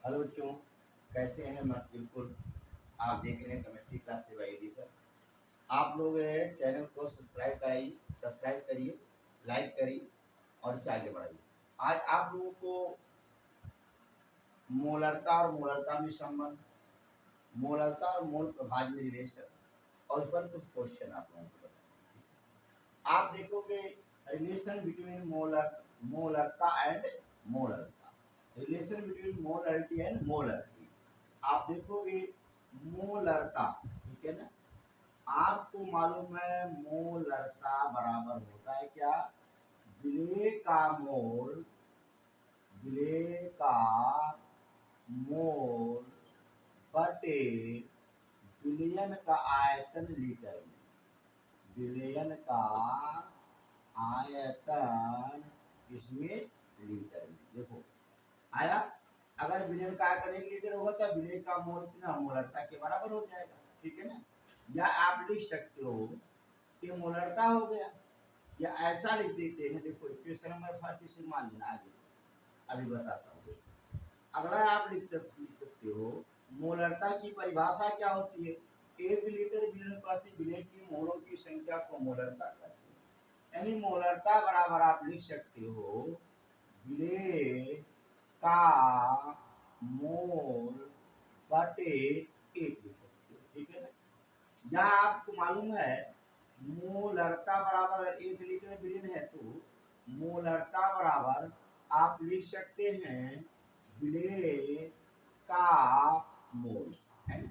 Hello बच्चों, कैसे हैं? मत बिल्कुल। आप देख रहे हैं केमिस्ट्री क्लास से बाई एडिशन। आप लोग चैनल को सब्सक्राइब करिए, लाइक करिए और इसे आगे बढ़ाइए। आज आप लोगों को मोलरता और मोलरता में संबंध, मोलरता और मोल प्रभाव में रिलेशन और उस पर कुछ क्वेश्चन आप लोगों को बताएं। आप देखोगे रिलेशन बिटवीन मोलरता एंड मोलरता, relation between molarity and molarity. आप देखोगे मोलरता, ठीक है ना। आपको मालूम है मोलरता बराबर होता है क्या? विलेय का मोल, विलेय का मोल बटे विलयन का आयतन लीटर में, विलयन का आयतन इसमें लीटर में। देखो आया, अगर विलयन का आयतन 1 लीटर होगा तो विलय का मोल कितना मोलरता के बराबर हो जाएगा, ठीक है ना। या आप लिख सकते हो कि मोलरता हो गया, या ऐसा लिख देते हैं। देखो क्वेश्चन नंबर फर्स्ट इसे मान लेना, आगे अभी बताता हूँ। अगला आप लिख सकते हो मोलरता की परिभाषा क्या होती है? 1 लीटर विलयन प्रति विलय की मोलों की संख्या को मोलरता कहते हैं। यानी मोलरता बराबर आप लिख सकते हो विलय का मोल बटे 1 लिख सकते हो, ठीक है ना। या आपको मालूम है मोलरता बराबर 1 लीटर विलयन है तो मोलरता बराबर आप लिख सकते हैं विलय का मोल, है ना।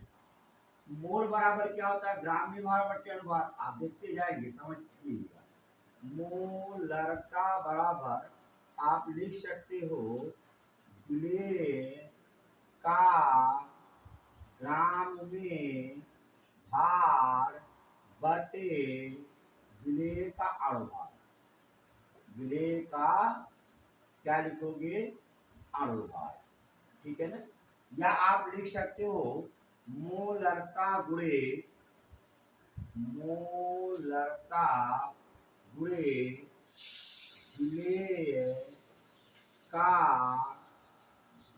मोल बराबर क्या होता है? ग्राम में भार बटे अनुपात। आप देखते जाएंगे, समझ लीजिएगा। मोलरता बराबर आप लिख सकते हो विलय का ग्राम में भार बटे विलय का अणुभार। विलय का क्या लिखोगे? अणुभार, ठीक है ना। या आप लिख सकते हो मोलरता गुणे, मोलरता गुणे विलय का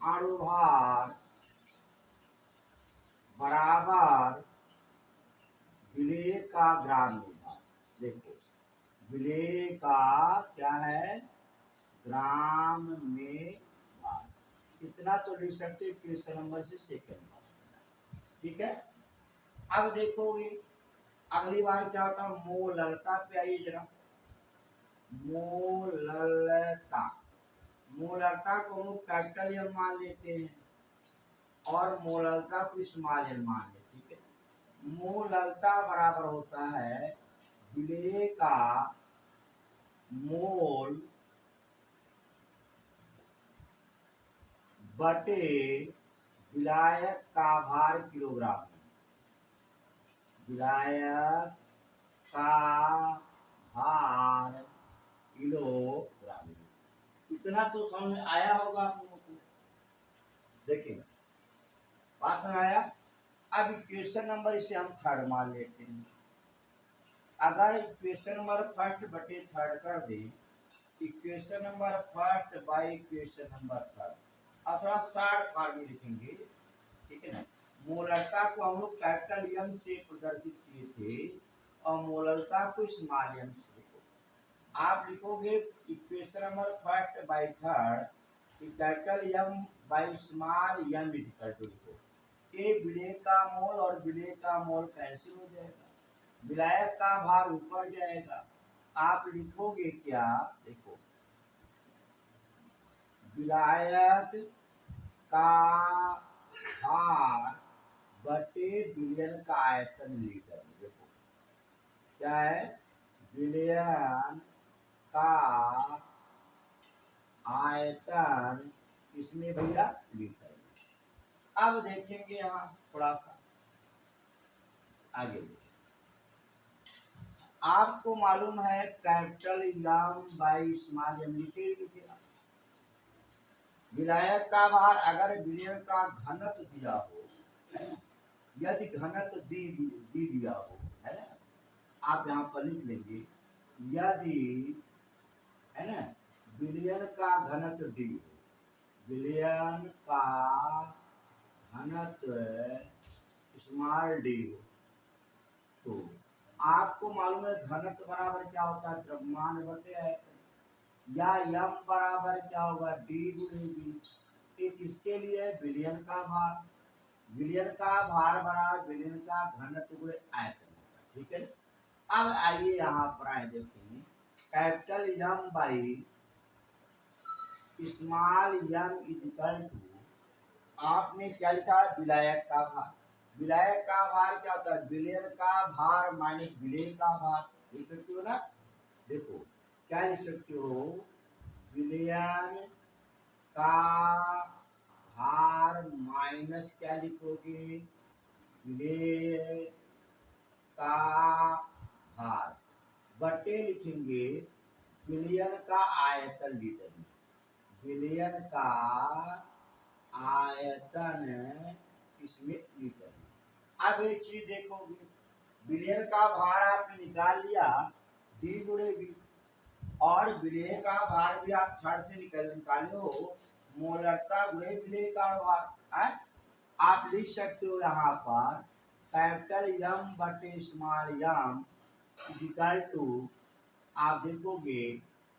अणुभार बराबर विलय का ग्राम में भार। देखो विलय का क्या है? ग्राम में भार। इतना तो लिख सकते क्वेश्चन नंबर से सेकंड, ठीक है। अब देखोगे अगली बार क्या होता है, मोलरता पे आइए जरा। मोलरता, मोलरता को हम कैपिटल एम मान लेते हैं और मोलरता को स्मॉल एम मान लेते हैं, ठीक है। मोलरता बराबर होता है विलय का मोल बटे विलायक का भार किलोग्राम में, विलायक का भार किलोग्राम में। इतना तो समझ में आया होगा आप लोगों को। देखिए बात समझ आया। अब इक्वेशन नंबर इसे हम थर्ड मान लेते हैं। अगर इक्वेशन नंबर फर्स्ट बटे थर्ड कर दे, equation number first by equation number third, अब थोड़ा शॉर्ट फॉर्म में लिखेंगे, ठीक है ना। मोलरता को हम लोग कैपिटल एम से प्रदर्शित किए थे और मोलरता को स्मॉल एम से। आप लिखोगे equation number first by third, capital M by small M equal to, लिखो ए विलय का मोल और विलय का मोल कैंसिल हो जाएगा, विलायक का भार ऊपर जाएगा। आप लिखोगे क्या? देखो विलायक का भार बटे विलयन का आयतन लीटर में। देखो क्या है? विलयन का आयतन इसमें भैया लीटर में। अब देखेंगे यहाँ थोड़ा सा आगे। आपको मालूम है capital M by small M लिखे। विलायक का भार अगर विलयन का घनत्व दिया हो, है ना, यदि घनत्व दी दिया हो, है ना, आप यहाँ पर लिख लेंगे यदि, है ना, विलयन का घनत्व दी हो, विलयन का घनत्व स्मॉल डी हो तो आपको मालूम है घनत्व बराबर क्या होता है, द्रव्यमान बटे आयतन, या यम बराबर क्या होगा, डी गुणे बी। एक इसके लिए विलयन का भार, विलयन का भार बराबर विलयन का घनत्व गुणे आयतन, ठीक है। अब आइए यहाँ पर आए देखेंगे, capital M by small Yama equal to, आपने क्या लिखा है, विलायक का भार। विलायक का भार क्या होता है, विलयन का भार माइनस विलय का भार, लिख सकते हो ना। देखो क्या लिख सकते हो, विलयन का भार माइनस क्या लिखोगे, विलय का भार बटे लिखेंगे विलयन का आयतन लीटर में, विलयन का आयतन इसमें लीटर में। अब एक चीज देखोगे, विलयन का भार आपने निकाल लिया डी गुणे बी, और विलय का भार भी आप थर्ड से निकाले हो, मोलरता गुणे विलय का भार। आप लिख सकते हो यहाँ पर कैपिटल यम बटे स्मॉल यम इक्वल टू, आप देखोगे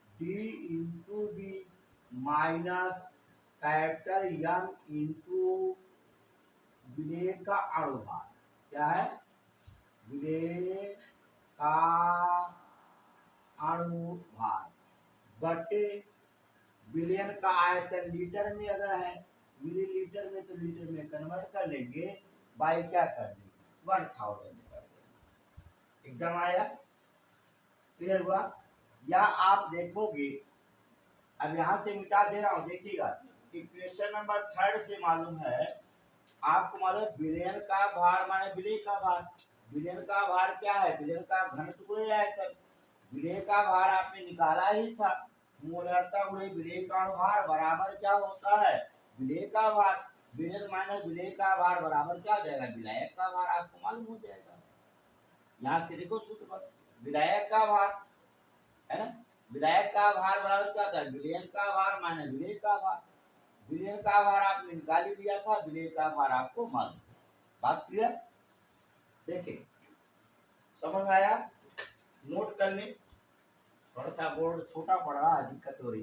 D into B minus capital M into विलय का अणुभार, क्या है, विलय का अणुभार बटे विलयन का आयतन लीटर में अगर है, मिलीलीटर में तो लीटर में कन्वर्ट कर लेंगे, बाई क्या कर देंगे 1000 कर देंगे। एकदम आया, क्लियर हुआ। या आप देखोगे, अब यहां से मिटा दे रहा हूं, देखिएगा इक्वेशन नंबर 3 से मालूम है आपको, मालूम विलयन का भार माने विलय का भार, विलयन का भार क्या है, विलयन का घनत्व गुणे आयतन, विलय का भार आपने निकाला ही था, मोलरता गुणे विलय का भार बराबर क्या होता है, विलय का भार, विलयन माइनस विलय का भार बराबर क्या हो जाएगा, विलायक का भार, आपको मालूम हो जाएगा। यहाँ से देखो सूत्र पर, विलायक का भार है ना, विलायक का भार बराबर क्या होता है, विलयन का भार माइनस विलय का भार, विलयन का भार आपने निकाल ही दिया था, विलय का भार आपको मालूम। बात क्लियर, देखिए समझ में आया, नोट कर ले, थोड़ा सा बोर्ड छोटा पड़ रहा है, दिक्कत हो रही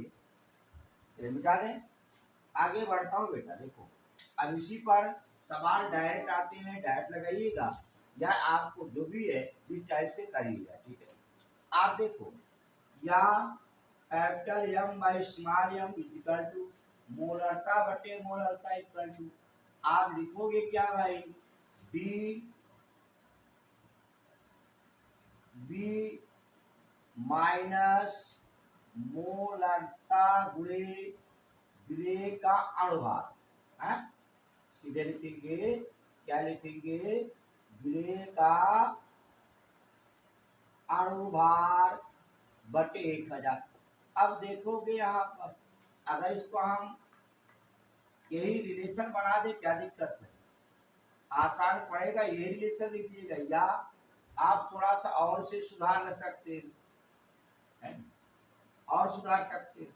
है, मिटा दें। आगे बढ़ता हूँ बेटा, देखो अब इसी पर सवाल डायरेक्ट आते हैं, डायरेक्ट लगाइएगा, या आपको जो भी है इस टाइप से करिएगा, ठीक है। आप देखो, या capital M by small Yama equal to मोलरता बटे मोलरता इक्वल टू, आप लिखोगे क्या भाई, डी बी माइनस मोलरता गुणे विलय का अणुभार, है सीधे लिखेंगे, क्या लिखेंगे, विलय का अणुभार बटे 1000। अब देखोगे यहाँ पर, अगर इसको हम यही रिलेशन बना दे, क्या दिक्कत है, आसान पड़ेगा, यही रिलेशन लिखिएगा, या आप थोड़ा सा और से सुधार कर सकते हैं, और सुधार सकते हैं,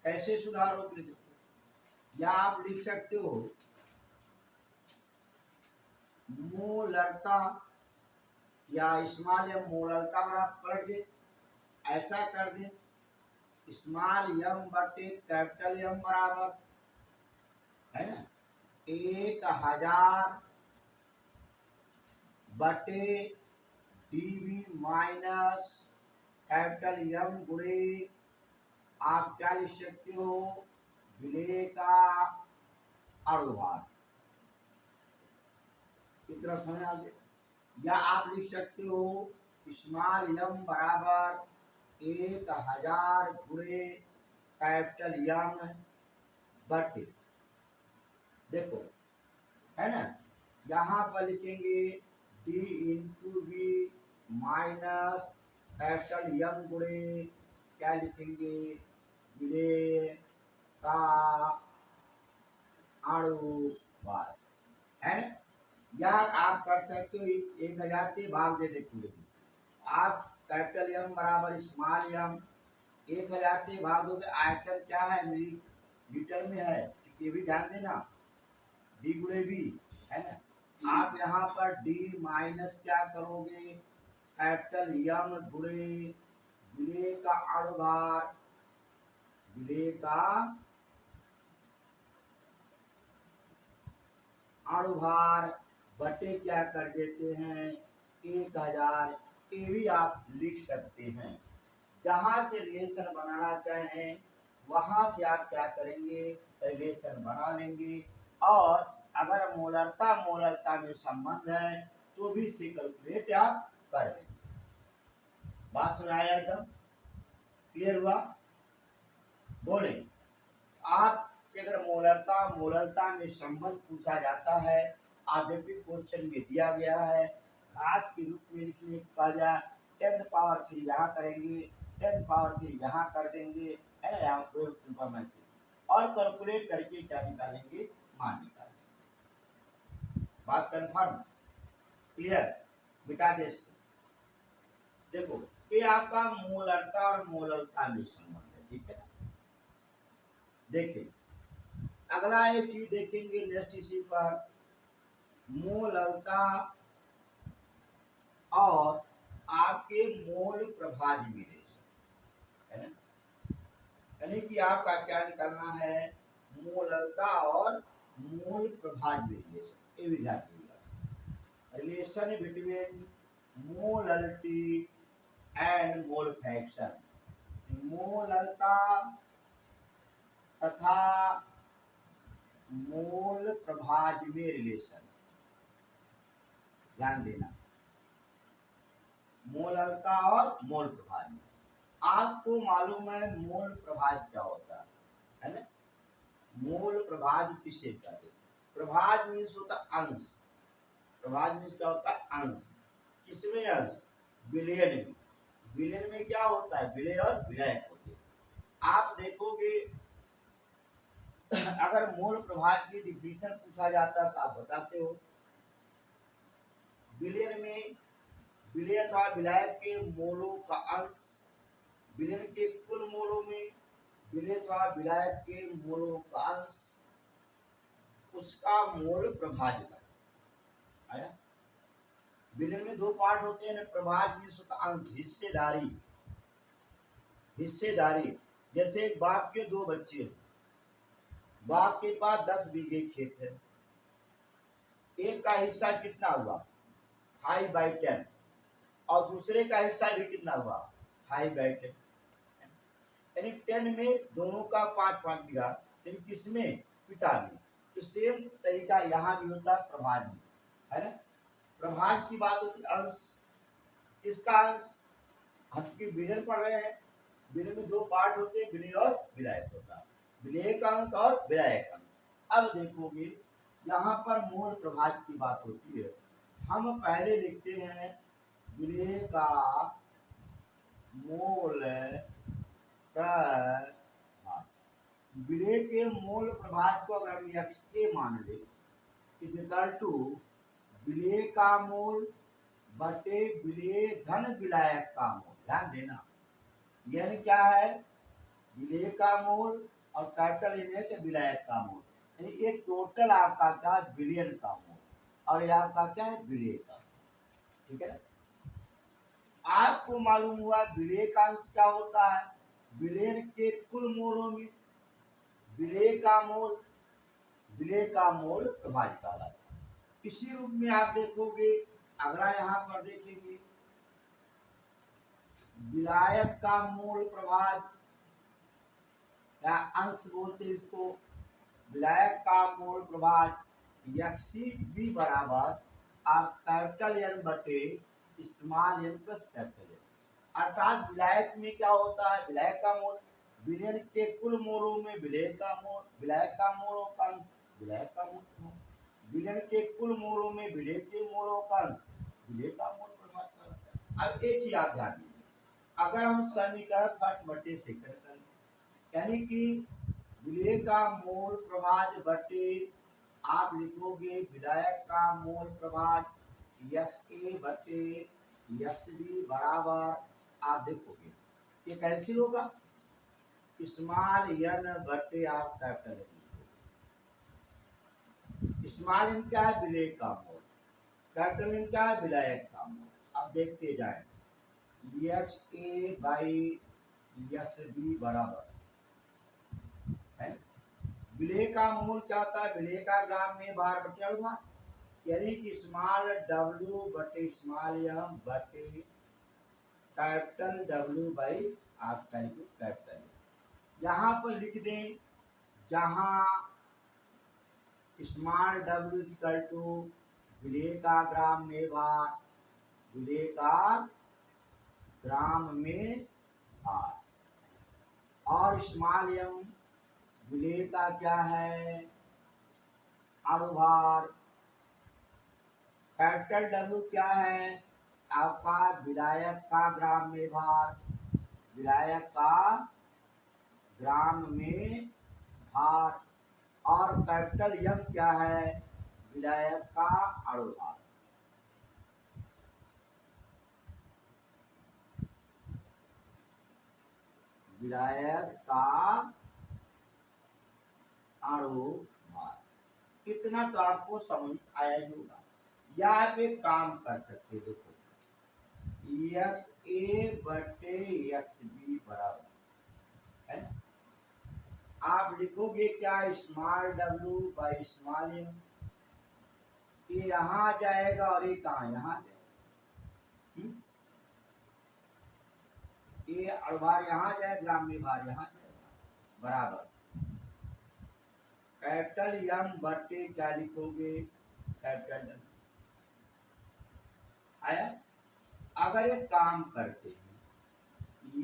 कैसे सुधारोगे, देखो या आप लिख सकते हो मोलरता, या स्मॉल यम मोलरता बराबर पलट दे, ऐसा कर दे, स्मॉल यम बटे कैपिटल यम बराबर है ना 1000 बटे डीवी माइनस कैपिटल यम गुणे, आप क्या लिख सकते हो, विलय का अणुभार, कितना समय आगे, या आप लिख सकते हो स्मॉल यम बराबर 1000 गुणे कैपिटल यम बटे, देखो है ना, यहाँ पर लिखेंगे D into B minus capital M गुणे क्या लिखेंगे, विलय का अणुभार, है ना। या आप कर सकते हो 1000 से भाग दे देते, आप कैपिटल यम बराबर स्मॉल यम 1000 से भाग दोगे, आयतन क्या है, मिली लीटर में है, ये भी ध्यान देना, डी गुणे बी है ना। आप यहाँ पर डी माइनस क्या करोगे, कैपिटल यम गुणे विलेय का अणुभार, विलेय का अणुभार बटे क्या कर देते हैं 1000, ये भी आप लिख सकते हैं। जहां से रिलेशन बनाना चाहें वहां से आप क्या करेंगे, रिलेशन बना लेंगे। और अगर मोलरता मोलरता में संबंध है तो भी इसे कैलकुलेट आप कर लेंगे। बात समझ आया, एकदम क्लियर हुआ? बोले आपसे अगर मोलरता मोलरता में संबंध पूछा जाता है, ऑब्जेक्टिव क्वेश्चन में दिया गया है, घात के रूप में लिखने कहा जाए 10³ यहाँ करेंगे, 10³ यहाँ कर देंगे, है ना, यहाँ और कैलकुलेट करके क्या निकालेंगे, मान निकालेंगे। बात कंफर्म, क्लियर? मिटा दे इसको। देखो ये आपका मोलरता और मोलरता में संबंध है, ठीक है। देखिए अगला एक चीज देखेंगे नेक्स्ट इसी पर, मोलरता और आपके मोल प्रभाज्य विलेय, है ना। यानी कि आपका क्या निकालना है, मोलरता और मोल प्रभाज्य विलेय, ये विद्यार्थी relation between molarity and mole fraction, मोलरता तथा मोल प्रभाज्य में रिलेशन, ध्यान देना, मोलरता और मोल प्रभाज्य। आपको मालूम है मोल प्रभाज्य क्या होता है ना। मोल प्रभाज्य किसे कहते हैं, प्रभाज्य मीन्स होता अंश, प्रभाज्य मीन्स क्या होता है, अंश। किसमें अंश, विलयन में। विलयन में क्या होता है, विलय और विलयक होते हैं। आप देखोगे अगर मोल प्रभाज्य की डिफिनेशन पूछा जाता तो आप बताते हो, विलयन में विलय अथवा विलायक के मोलों का अंश, विलयन के कुल मोलों में विलय अथवा विलायक के मोलों का अंश, उसका मोल प्रभाज्य का आया। विलयन में दो पार्ट होते हैं ना, प्रभाज्य में उसका अंश, हिस्सेदारी, हिस्सेदारी। जैसे एक बाप के दो बच्चे, बाप के पास 10 बीघे खेत है, एक का हिस्सा कितना हुआ 5/10 और दूसरे का हिस्सा भी कितना हुआ 5/10, यानी 10 में दोनों का 5-5 बीघा, लेकिन किसमें, पिता में। तो सेम तरीका यहाँ भी होता है प्रभाज में, है ना। प्रभाज की बात होती है अंश, किसका अंश, हम की विलयन पढ़ रहे हैं, विलयन में दो पार्ट होते हैं, विलय और विलायक होता है, विलय का अंश और विलायक अंश। अब देखोगे यहाँ पर मोल प्रभाज की बात होती है, हम पहले लिखते हैं विलय का मोल प्रभाज। विलय के मोल प्रभाज को अगर हम XA मान ले इज इक्वल टू विलय का मोल बटे विलय धन विलायक का मोल। ध्यान देना, यानी क्या है, विलय का मोल और कैपिटल इनएच विलायक का मोल, यानी ये टोटल आपका क्या विलयन का मोल और ये आपका क्या है विलय का, ठीक है ना। आपको मालूम हुआ विलय का अंश क्या होता है, विलयन के कुल मोलों में विलय का मोल, विलय का मोल प्रभाज्य कहलाता है। इसी रूप में आप देखोगे, अगला यहाँ पर देखेंगे विलायक का मोल प्रभाज्य या अंश बोलते इसको, विलायक का मोल प्रभाज्य XCB बराबर आप कैपिटल N बटे small n plus capital N। अर्थात विलायक में क्या होता है, विलायक का मोल, विलयन के कुल मोलों में विलय का मोल, विलायक का मोलों का अंश, विलायक का मोल, विलयन के कुल मोलों में विलय के मोलों का अंश, विलय का मोल प्रभाज्य कहलाता है। अब एक चीज आप ध्यान दीजिए, अगर हम समीकरण फट बटे से करें, यानी कि विलय का मोल प्रभाज्य बटे आप लिखोगे विलायक का मोल प्रभाज्य XA बटे XB बराबर, आप देखोगे ये कैंसिल होगा, स्मॉल n बटे आप कैपिटल N, स्मॉल एन क्या है, विलेय का मोल। कैपिटल एन क्या है, विलायक का मोल। अब देखते जाए, X A by X B बराबर है, विलेय का मूल क्या होता है, विलेय का ग्राम में भार बटे अणुभार, यानी कि स्मॉल डब्ल्यू बटे स्मॉल एम बटे कैपिटल डब्ल्यू बाई आपका कैपिटल। यहाँ पर लिख दें, जहाँ स्मॉल डब्ल्यू इक्वल टू विलेय का ग्राम में भार, विलेय का ग्राम में भार, और स्मॉल एम विलेय का क्या है, अणुभार। कैपिटल डब्ल्यू क्या है, आपका विलायक का ग्राम में भार, विलायक का ग्राम में भार, और कैपिटल एम क्या है, विलायक का अणुभार। विलायक का अणुभार। इतना तो आपको समझ आया ही होगा। या आप एक काम कर सकते, देखो एक्स ए बटे एक्स बी बराबर है, आप लिखोगे क्या, small W by small M, ये यहाँ जाएगा और ये कहाँ, यहाँ जाएगा, ये अणुभार यहाँ जाए, ग्राम में भार यहाँ जाएगा, बराबर कैपिटल एम बटे क्या लिखोगे, कैपिटल डब्ल्यू। आया। अगर एक काम करते हैं,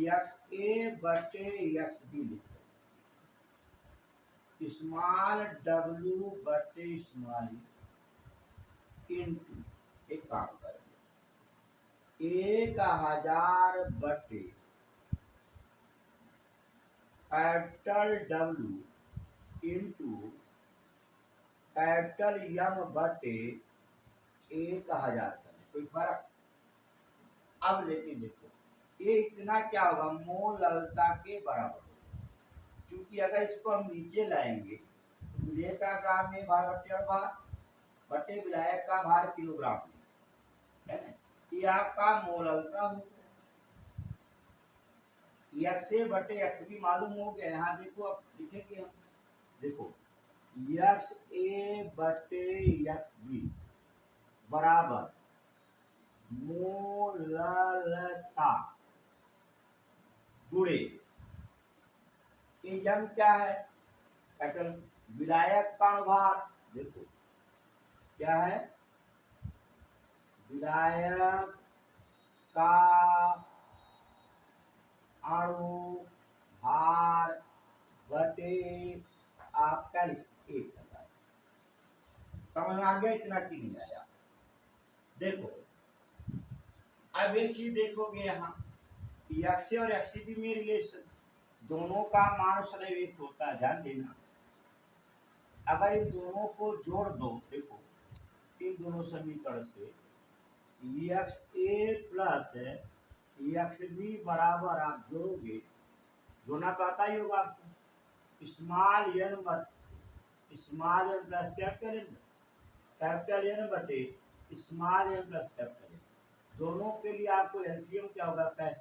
एक्स ए बटे एक्स बी लिखो, स्मॉल डब्ल्यू बटे स्मॉल इंटू, एक काम करें, 1000 बटे capital W into capital M बटे 1000 करें, कोई फर्क। अब लेकिन देखो, ये इतना क्या होगा, मोललता के बराबर होगा, क्योंकि अगर इसको हम नीचे लाएंगे तो विलेय का ग्राम में भार बटे अणुभार बटे विलायक का भार किलोग्राम में, है ना, ये आपका मोललता हो गया। एक्स ए बटे एक्स बी मालूम हो गया। यहाँ देखो, अब लिखेंगे हम, देखो एक्स ए बटे एक्स बी बराबर मोललता गुणे, ये यम क्या है, कैपिटल विलायक का अणुभार, देखो क्या है, विलायक का अणुभार बटे आपका 1000। समझ में आ गया, इतना की नहीं आया। देखो अब एक चीज देखोगे, यहाँ एक्स और एक्स बी में रिलेशन, दोनों का मान सदैव एक होता है, ध्यान देना। अगर इन दोनों को जोड़ दो, देखो इन दोनों समीकरण से X A plus X B बराबर आप जोड़ोगे, जोड़ना तो आता ही होगा आपको, small N plus capital N बटे small N plus capital N, दोनों के लिए आपको एलसीएम क्या होगा,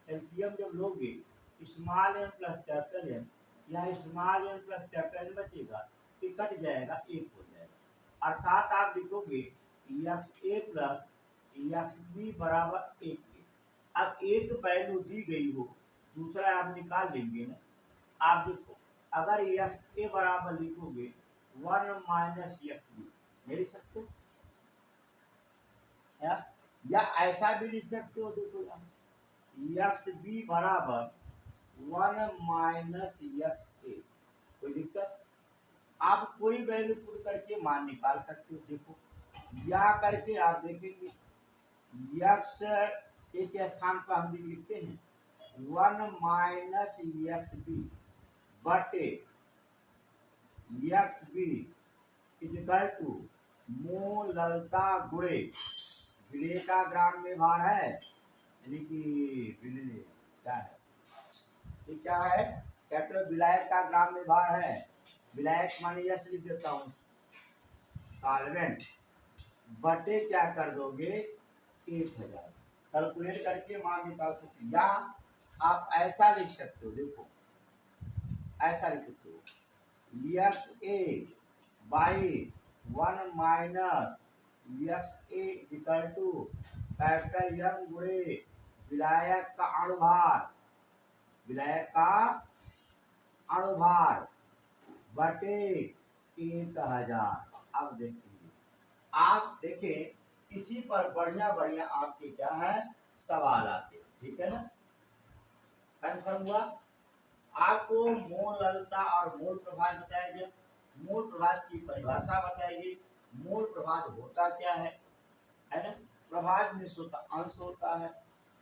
एलसीएम जब लोगे small N plus capital N या small N plus capital N बचेगा, ये कट जाएगा, एक हो जाएगा, अर्थात आप लिखोगे x A plus X B बराबर 1। अब एक वैल्यू दी गई हो, दूसरा आप निकाल लेंगे ना। आप देखो, अगर एक्स ए बराबर लिखोगे 1 माइनस एक्स बी, नहीं लिख सकते, या ऐसा भी लिख सकते हो, देखो एक्स बी बराबर 1 माइनस एक्स ए, कोई दिक्कत, आप कोई वैल्यू पुट करके मान निकाल सकते हो। देखो या करके आप देखेंगे, एक्स एक स्थान पर हम लिखते हैं 1 माइनस एक्स बी बटे एक्स बी इक्वल टू मोललता गुणे विलेय का ग्राम में भार है, यानी कि विलेय क्या है, ये क्या है, कैपिटल विलायक का ग्राम में भार है, विलायक माने यश लिख देता हूँ, सॉल्वेंट बटे क्या कर दोगे 1000 कैलकुलेट करके मान निकाल सकते हो। या आप ऐसा लिख सकते हो, देखो ऐसा लिख सकते हो X A by 1 minus X A equal to capital M गुणे विलायक का अणुभार, विलायक का अणुभार बटे 1000। अब देखिए, आप देखें इसी पर बढ़िया बढ़िया आपके क्या है सवाल आते हैं, ठीक है ना। कन्फर्म हुआ। आपको मोललता और मूल प्रभाज बताएंगे, मूल प्रभाज की परिभाषा बताएगी, मूल प्रभाज होता क्या है ना। प्रभाज में अंश होता है,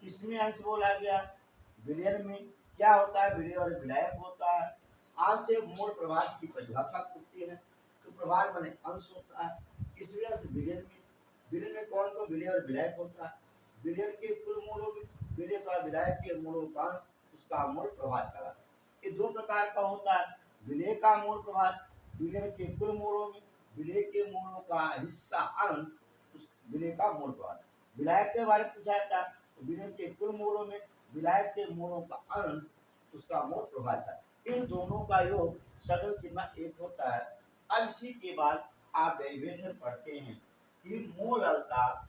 किसमें अंश बोला गया, विलयन में। क्या होता है, विलय और विलायक होता है। आज से मूल प्रभाज की परिभाषा पूछती है तो प्रभाज माने अंश होता है, किसमें अंश, विलयन में। विलयन में कौन को विलय और विलायक होता है, विलयन के कुल मूलों में विलय और विलायक के मूलों का अंश उसका मूल प्रभाज कहलाता है। ये दो प्रकार का होता है, विलय का मूल प्रभाज, विलय के कुल मूलों में विलय के मूलों का हिस्सा अंश उस विलय का मूल प्रभाज। विलायक के बारे में पूछा जाता है तो विलय के कुल मूलों में विलायक के मूलों का अंश उसका मूल प्रभाज है। इन दोनों का योग सदैव कितना एक होता है। अब इसी के बाद आप डेरिवेशन पढ़ते हैं कि मोललता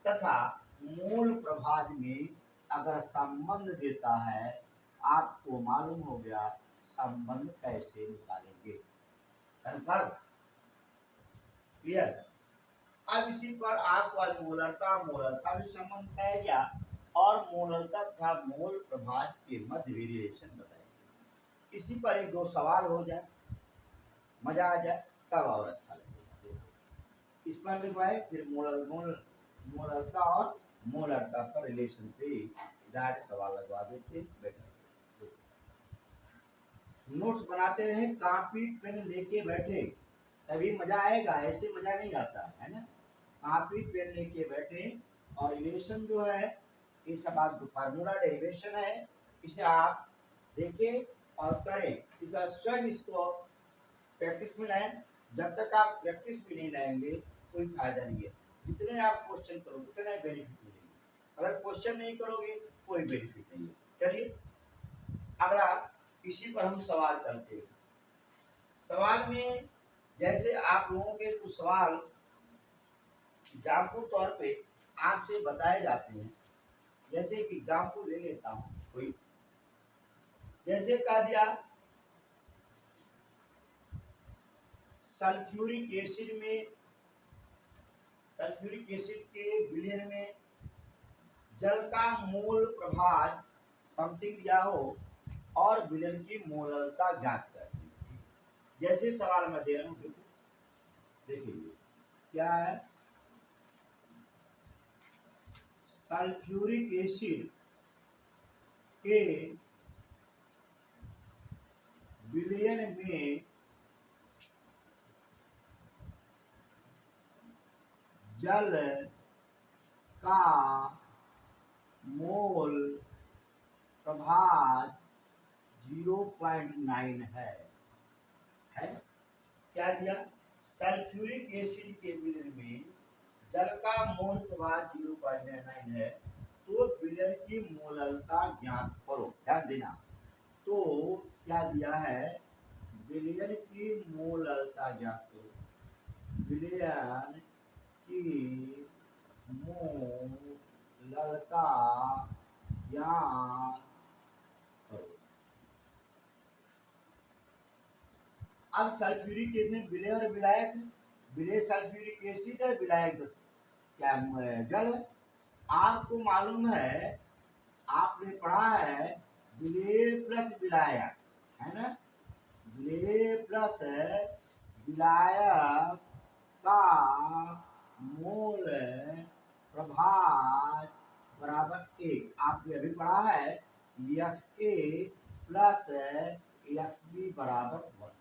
तथा मूल प्रभाज में अगर संबंध देता है, आपको मालूम हो गया संबंध कैसे निकालेंगे। Confirm, clear. अब इसी पर आपको आज मोललता मोललता भी संबंध बताया और मोललता तथा मूल प्रभाज के मध्य रिलेशन बताएंगे। इसी पर एक दो सवाल हो जाए, मजा आ जाए, तब और अच्छा लगेगा। इस पर लिखवाए फिर मोललता और मोललता पर रिलेशन पे डायरेक्ट सवाल लगवा देते बेटर। नोट्स बनाते रहे, कॉपी पेन लेके बैठे तभी मजा आएगा, ऐसे मजा नहीं आता है ना। कॉपी पेन लेके बैठे और रिलेशन जो है ये सब आपको फार्मूला डेरिवेशन है, इसे आप देखें और करें। इसका स्वयं इसको प्रैक्टिस में लाएं। जब तक आप प्रैक्टिस में नहीं लाएंगे कोई फायदा नहीं है। जितने आप क्वेश्चन करोगे उतने बेनिफिट मिलेंगे, अगर क्वेश्चन नहीं करोगे कोई बेनिफिट नहीं है। चलिए अगला इसी पर हम सवाल करते हैं। सवाल में जैसे आप लोगों के कुछ सवाल एग्जाम्पल तौर पे आपसे बताए जाते हैं, जैसे कि एग्जाम्पल ले लेता हूँ कोई, जैसे कह दिया सल्फ्यूरिक एसिड में, सल्फ्यूरिक एसिड के विलयन में जल का मूल प्रभाज समथिंग दिया हो और विलयन की मोललता ज्ञात करनी। जैसे सवाल मैं दे रहा हूँ, देखिए क्या है, सल्फ्यूरिक एसिड के विलयन में जल का मोल प्रभाज 0.9 है। क्या दिया, सल्फ्यूरिक एसिड के विलयन में जल का मोल प्रभाज 0.9 है, तो विलयन की मोललता ज्ञात करो। ध्यान देना, तो क्या दिया है, विलयन की मोललता ज्ञात करो, विलयन की मोललता ज्ञात करो। अब सल्फ्यूरिक एसिड विलय और विलायक, विलय सल्फ्यूरिक एसिड है, विलायक क्या जल है। आपको मालूम है, आपने पढ़ा है विलय प्लस विलायक है ना, विलय प्लस विलायक का मोल प्रभाज बराबर 1। आपने अभी पढ़ा है x A plus X B बराबर 1।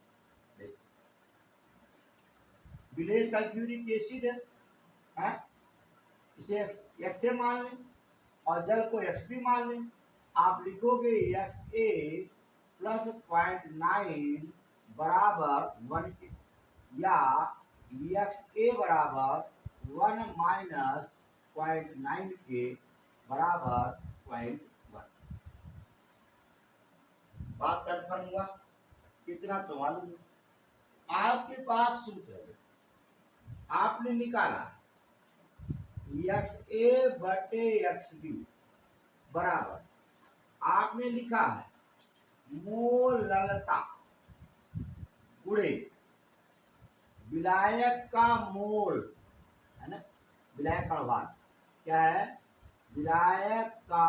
विलय सल्फ्यूरिक एसिड है, इसे एक्स ए मान लें और जल को एक्स बी मान लें। आप लिखोगे एक्स ए प्लस 0.9 बराबर 1 या एक्स ए बराबर 1 - 0.9 के बराबर 0.1। बात कन्फर्म हुआ? कितना तो मालूम है। आपके पास सूत्र है, आपने निकाला एक्स ए बटे एक्स बी बराबर, आपने लिखा है मोललता गुणे विलायक का मोल, है ना, विलायक का अनुभाग क्या है, विलायक का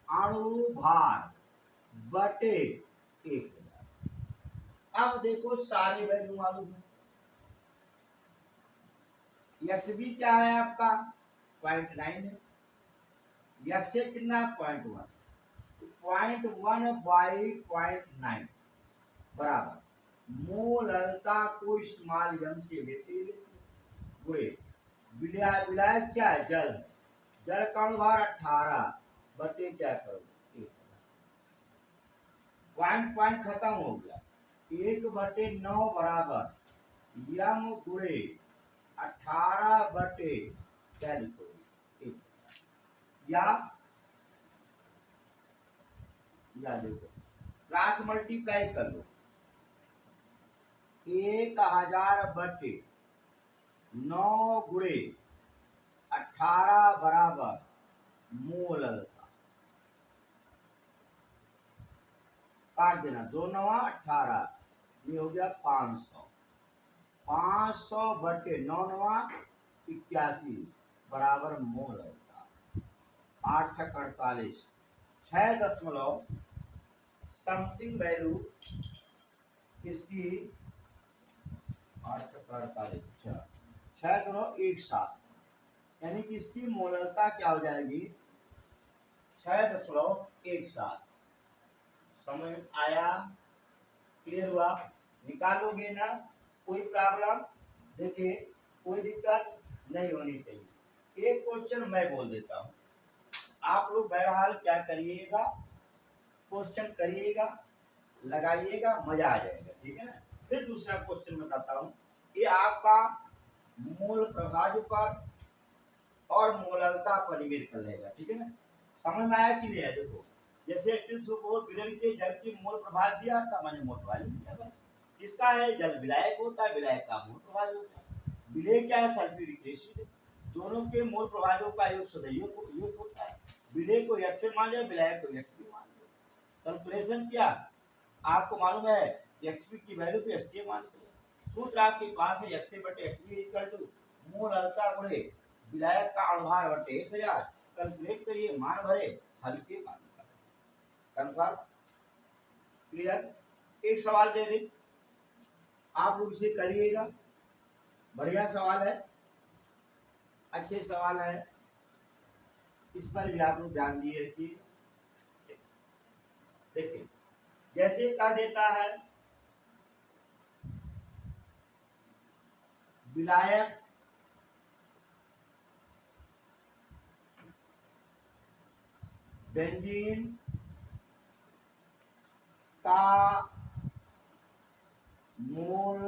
अणुभार बटे 1000। अब देखो सारे वैल्यू मालूम है। एक्स बी क्या है आपका 0.9 है, एक्स ए कितना 0.1, 0.1/0.9 बराबर मोललता को इस्तेमाल यम से लेते हुए विलायक क्या है, जल, जल का अनुभार 18 बटे क्या करो 1000। पॉइंट खत्म हो गया, 1/9 बराबर यम गुणे 18 बटे क्या लिखोगे 1000। या देखो क्रॉस मल्टीप्लाई कर लो, 1000 बटे 9 गुणे 18 बराबर मोललता, काट देना, 2 9 18, ये हो गया 500, 500 बटे 9 9 81 बराबर मोललता, 8 6 48, 6 दशमलव समथिंग वैल्यू इसकी 8 6 48, 6 दोनों 17, यानी कि इसकी मोललता क्या हो जाएगी 6.17। समझ आया, क्लियर हुआ? निकालोगे ना, कोई प्रॉब्लम, देखिए कोई दिक्कत नहीं होनी चाहिए। एक क्वेश्चन मैं बोल देता हूँ, आप लोग बहरहाल क्या करिएगा, क्वेश्चन करिएगा, लगाइएगा, मजा आ जाएगा, ठीक है ना। फिर दूसरा क्वेश्चन बताता हूँ, ये आपका मूल प्रभाज पर और मोललता पर निर्भर कर लेगा, ठीक है ना। समझ में आया कि नहीं है? देखो जैसे विलयन के जल की मोल प्रभाव दिया था, मैंने मोल प्रभाव दिया, किसका है, जल विलायक होता है, विलायक का मोल प्रभाव होता है, विलेय क्या है, सल्फ्यूरिक एसिड, दोनों के मोल प्रभावों का योग सदैव योग होता है, विलेय को एक्स मान लिया, विलायक को एक्स मान लिया। कैलकुलेशन क्या आपको मालूम है, एक्स की वैल्यू पे एस मान लिया, सूत्र आपके पास है एक्स बटे एक्स इक्वल टू मोललता गुणे विलायक का अणुभार बटे 1000। कैलकुलेट करिए, मान भरे, हल के मान कंफर्म, क्लियर। एक सवाल दे दे, आप लोग इसे करिएगा, बढ़िया सवाल है, अच्छे सवाल है, इस पर भी आप लोग ध्यान दिए रखिए। देखिए जैसे कह देता है विलायक बेंजीन का मोल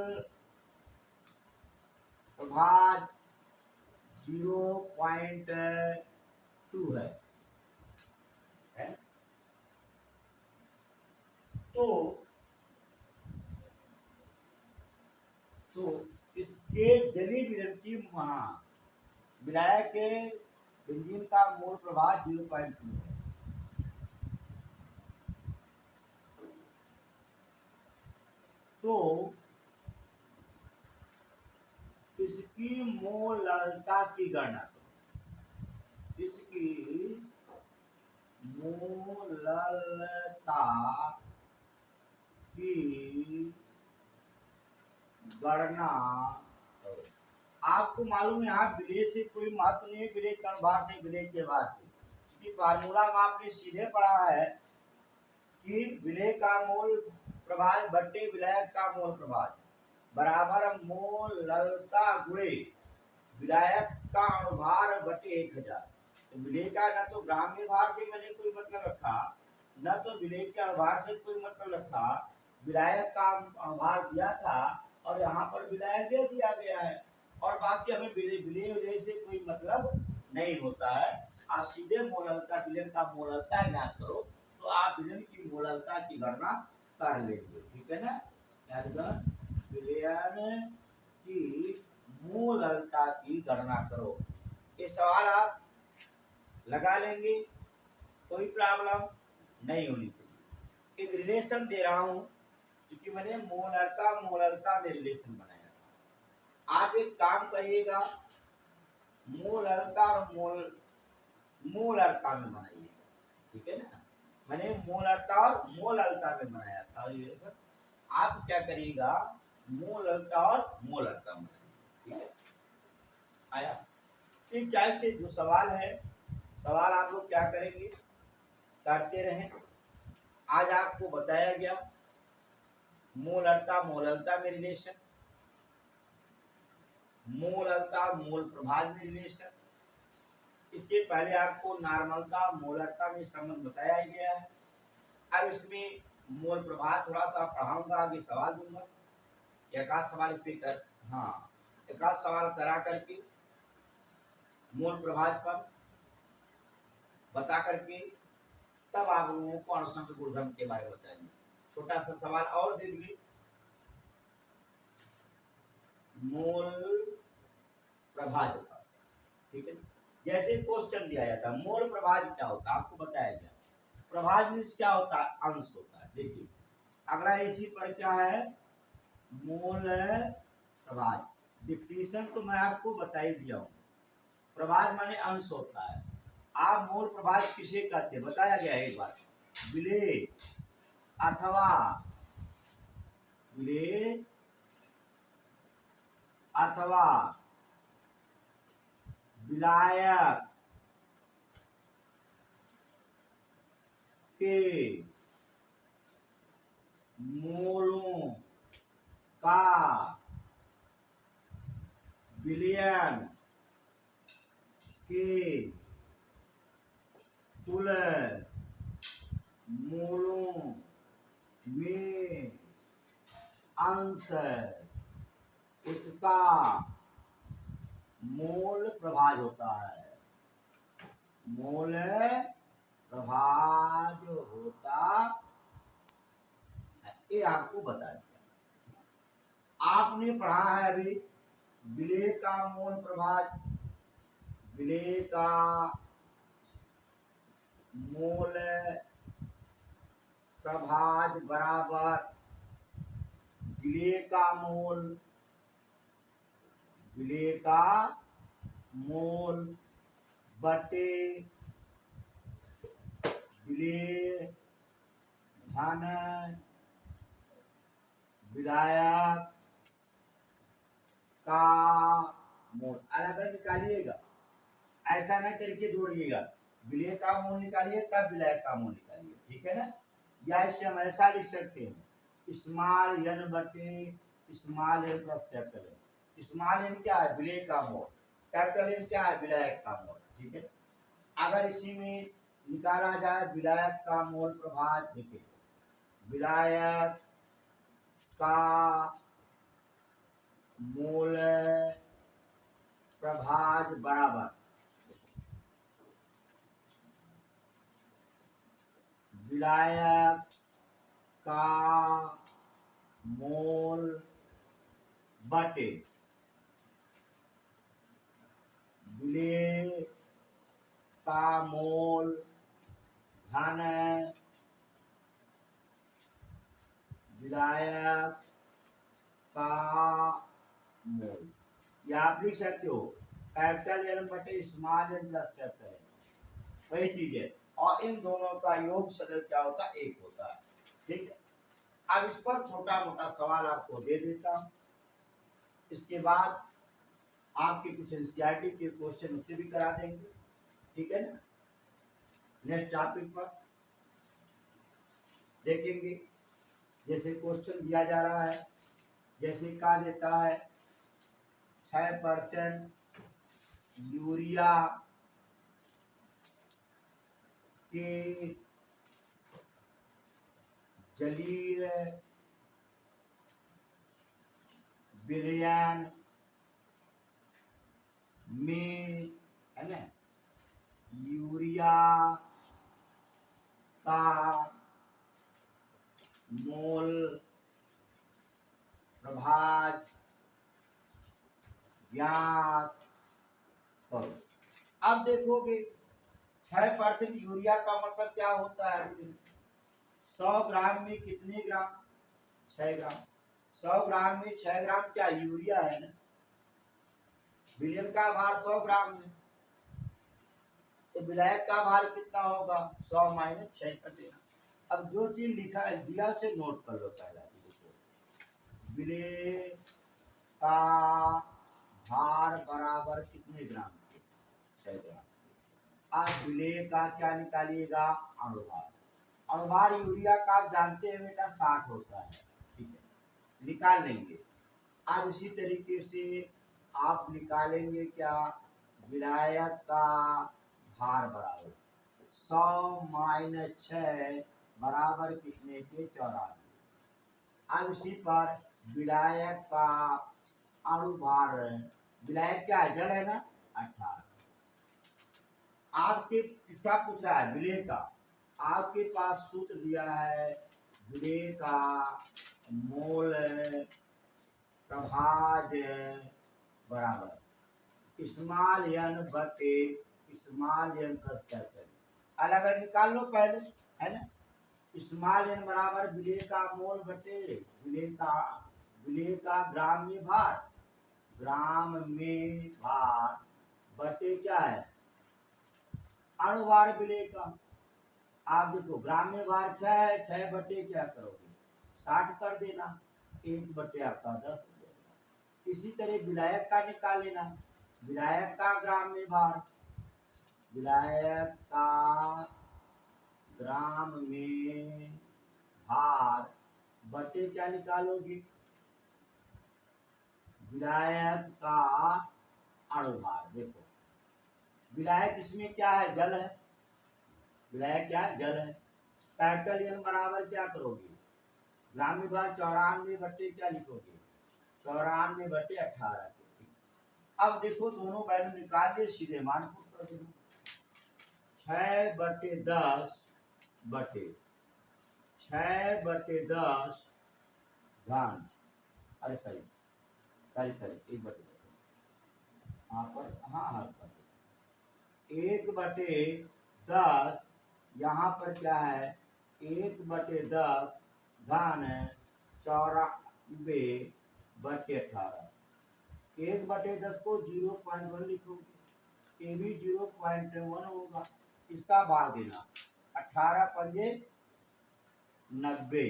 प्रभाव 0.2 है, तो इसके जलीय विलयन की विलायक के बेंजीन का मोल प्रभाव 0.2 है। तो इसकी मोललता की गणना करो, इसकी मोललता की गणना करो। आपको मालूम है आप विलेय से कोई महत्व नहीं है, विलेय के अनुभार से, विलेय के भार से, क्योंकि फार्मूला में आपने सीधे पढ़ा है कि विलेय का मोल प्रभाव बटे विलायक का मोल प्रभाव बराबर मोललता गुणे विलायक का अणुभार बटे 1000। तो विलेय का न तो ग्रामीण भार से मैंने कोई मतलब रखा, न तो विलेय के अणुभार से कोई मतलब रखा, विलायक का अणुभार दिया था और यहाँ पर विलायक दे दिया गया है, और बाकी हमें विलय से कोई मतलब नहीं होता है। आप सीधे मोललता विलयन का मोललता ज्ञात करो तो आप विलयन की मोललता की गणना कर लेंगे, ठीक है ना। विलयन की मोललता की गणना करो, ये सवाल आप लगा लेंगे, कोई प्रॉब्लम नहीं होनी चाहिए। एक रिलेशन दे रहा हूं क्योंकि मैंने मोललता में रिलेशन बनाया था। आप एक काम करिएगा, मोललता और मोललता में बनाइएगा, ठीक है ना। मैंने मोललता और मोललता में बनाया था रिलेशन, आप क्या करिएगा मोललता और मोललता में, ठीक है। आया ठीक टाइप से जो सवाल है, सवाल आप लोग क्या करेंगे, करते रहें। आज आपको बताया गया मोललता मोललता में रिलेशन, मोललता मोल प्रभाज में रिलेशन। इसके पहले आपको नॉर्मलता मोलरता में संबंध बताया गया है। अब इसमें मोल प्रभाज थोड़ा सा पढ़ाऊंगा, आगे सवाल दूंगा, एक आध सवाल इस पे कर, हाँ एक आध सवाल करा करके मोल प्रभाज पर बता करके तब आप लोगों को अनुसंध गुणधर्म के बारे में बताएंगे। छोटा सा सवाल और दे दिए, मोल प्रभाज का, ठीक है। जैसे क्वेश्चन दिया जाता है मोल प्रभाज क्या होता है, आपको बताया गया प्रभाज मीन्स क्या होता है, अंश होता है। देखिए अगला इसी पर क्या है, मोल प्रभाज डिफिनेशन तो मैं आपको बता ही दिया हूँ। प्रभाज माने अंश होता है। आप मोल प्रभाज किसे कहते हैं बताया गया है एक बार, विलेय अथवा विलेय अथवा विलायक के मोलों का विलयन के कुल मोलों में अंश उसका मोल प्रभाज होता है, मोल प्रभाज होता है। ये आपको बता दिया। आपने पढ़ा है अभी विलेय का मोल प्रभाज, विलेय का मोल प्रभाज बराबर विलेय का मोल, विलेय का मोल बटे विलेय धन विलायक का मोल। अलग अलग निकालिएगा, ऐसा ना करके जोड़िएगा, विलेय का मोल निकालिए तब विलायक का मोल निकालिए, ठीक है ना। या इससे हम ऐसा लिख सकते हैं स्मॉल एन बटे small N plus capital N. Small N क्या है, विलेय का मोल, कैपिटल एन क्या है, विलायक का मोल, ठीक है। अगर इसी में निकाला जाए विलायक का मोल प्रभाज, देखिए विलायक का मोल प्रभाज बराबर विलायक का मोल बटे विलेय का मोल धन विलायक का मोल। या आप लिख सकते हो कैपिटल एन बटे small N plus capital N, वही चीज है। और इन दोनों का योग सदैव क्या होता है, एक होता है, ठीक है। अब इस पर छोटा मोटा सवाल आपको दे देता हूं, इसके बाद आपके कुछ एनसीईआरटी के क्वेश्चन उससे भी करा देंगे, ठीक है ना। नेक्स्ट टॉपिक पर देखेंगे, जैसे क्वेश्चन दिया जा रहा है, जैसे कहा देता है 6% यूरिया के जलीय बिलियन में, है ना, यूरिया का मोल प्रभाज ज्ञात करो। अब देखोगे 6% यूरिया का मतलब क्या होता है? 100 ग्राम में कितने ग्राम? 6 ग्राम। 100 ग्राम में 6 ग्राम क्या यूरिया है ना। बिलियन का भार 100 ग्राम है, तो विलायक का भार कितना होगा? 100 माइनस 6 कर देना। अब जो चीज लिखा है दिया से नोट कर लो। पहला विलेय का भार बराबर कितने ग्राम के? 6 ग्राम। आप विलेय का क्या निकालिएगा? अणुभार। अणुभार यूरिया का आप जानते हैं बेटा 60 होता है, ठीक है, निकाल लेंगे। अब इसी तरीके से आप निकालेंगे क्या? विलायक का भार बराबर 100 माइनस 6 बराबर कितने के? 94। अब इसी पर विलायक का अणुभार, विलायक क्या है? जल है ना, 18। आपके किसका पूछ रहा है? विलेय का। आपके पास सूत्र दिया है विलेय का मोल प्रभाज बराबर स्मॉल n बटे स्मॉल n प्लस कैपिटल। अलग निकाल लो पहले, है ना। स्मॉल n बराबर विलेय का मोल बटे विलेय का ग्राम में भार, ग्राम में भार बटे क्या है? अणुभार विलेय का। आप देखो ग्राम में भार 6 है, 6 बटे क्या करोगे? 60 कर देना, 1 बटे आपका 10 हो जाएगा। इसी तरह विलायक का निकाल लेना। विलायक का ग्राम में भार, विलायक का ग्राम में भार बटे क्या निकालोगे? विलायक का अणुभार। देखो विलायक इसमें क्या है? जल है। विलायक क्या है? जल है। कैपिटल एन बराबर क्या करोगे? ग्राम में भार 94 बटे क्या लिखोगे? 94 बटे 18। अब देखो दोनों वैल्यू निकाल लिए, सीधे मान पुट कर दो। 6 बटे 10 बटे 6 बटे 10 घन, अरे सॉरी 1 बटे 10 यहाँ पर, हाँ 1 बटे 10, यहाँ पर क्या है? 1 बटे 10 घन 94 बटे 18। 1 बटे 10 को 0.1 लिखोगे, ये भी 0.1 होगा। इसका भाग देना, 18 पंजे 90,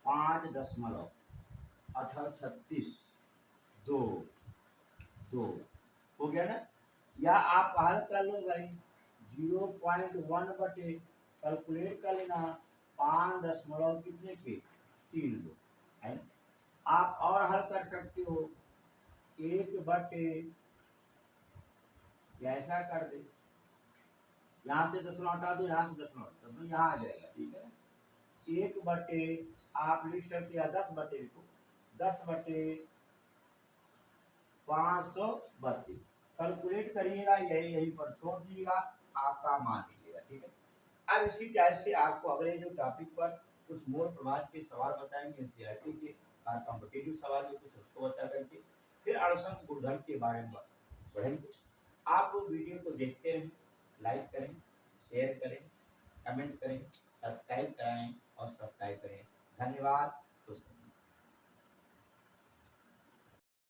5.36 2 हो गया ना। या आप हल कर लो भाई, 0.1 बटे कैलकुलेट कर लेना, 5 दशमलव कितने पे? 3 दो, है ना। आप और हल कर सकते हो, 1 बटे, ऐसा कर दे, यहाँ से दशमलव हटा दो, यहाँ से दशमलव यहाँ आ जाएगा, ठीक है। 1 बटे आप लिख सकते हैं 10 बटे लिखो, 10 बटे 532। कैलकुलेट करिएगा, यही पर छोड़ दीजिएगा, आपका मान लीजिएगा, ठीक है। अब इसी टाइप से आपको अगले जो टॉपिक पर कुछ मोल प्रभाज के सवाल बताएंगे, एनसीईआरटी के और कॉम्पिटिटिव सवाल के कुछ उसको बता करके फिर अणुसंघ गुणधर्म के बारे में पढ़ेंगे। आप वो वीडियो को देखते रहें, लाइक करें, शेयर करें, कमेंट करें, सब्सक्राइब कराएं और सब्सक्राइब करें। धन्यवाद।